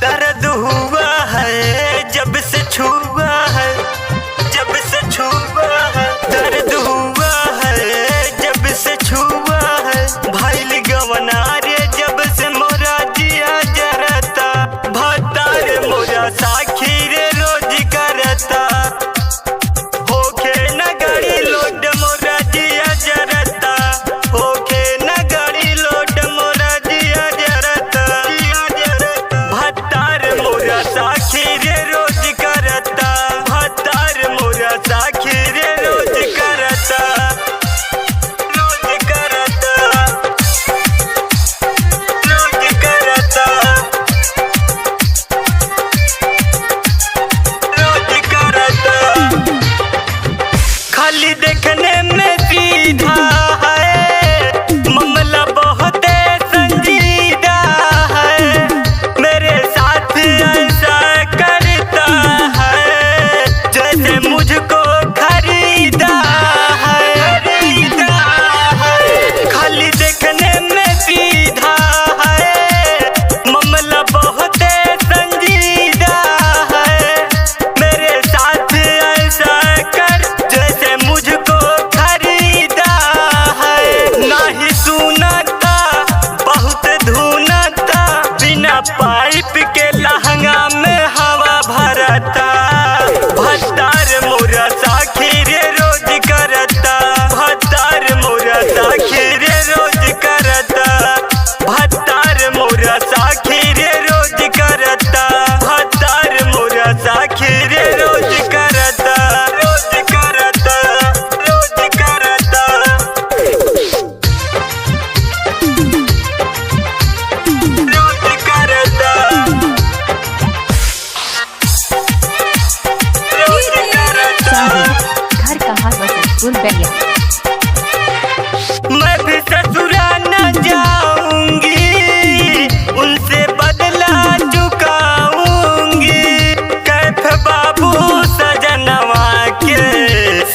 दर्द हुआ है जब से छुआ है, जब से छुआ है, दर्द हुआ है जब से छुआ है, भाईल गवना रे जब से मोरा जिया जरता, भतार मोरा साखी रे रोज करता, होके न गाड़ी लोड मोरा जिया जरता, होके न गाड़ी लोड मोरा जिया जरता, भतार मोरा साखी रे रोज करता, भतार मोरा साखी रे रोज करता, रोज करता, रोज करता, रोज करता। खाली देखने में सीधा है, मामला बहुत संजीदा है, मेरे साथ ऐसा करता है जैसे मुझको खरीदा है, खरीदा है। खाली देखने में सीधा है, मामला बहुत संजीदा है, मेरे साथ ऐसा कर जैसे मुझको खरीदा है, नहीं सुनाता बहुत धुनाता, बिना पाइप के लहंगा में हवा भरता, भतार मोरा साखी रे रोज करता, भतार मोरा साखी रे रोज करता, भतार मोरा साखी रे रोज करता, भतार मोरा साखी रे रोज करता, रोज करता, रोज करता, रोज करता, रोज करता। घर कहाँ बसे मैं भी ससुरा न जाऊंगी, उनसे बदला चुकाऊंगी, कैफ बाबू सजनवा के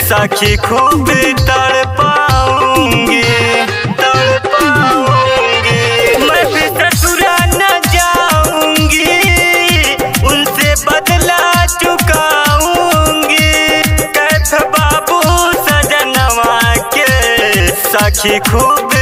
सखी खूब तड़पाऊंगी, तड़पाऊंगी। मैं भी ससुरा न जाऊंगी, उनसे बदला चुकाऊंगी, कैफ बाबू सजनवा के सखी खूब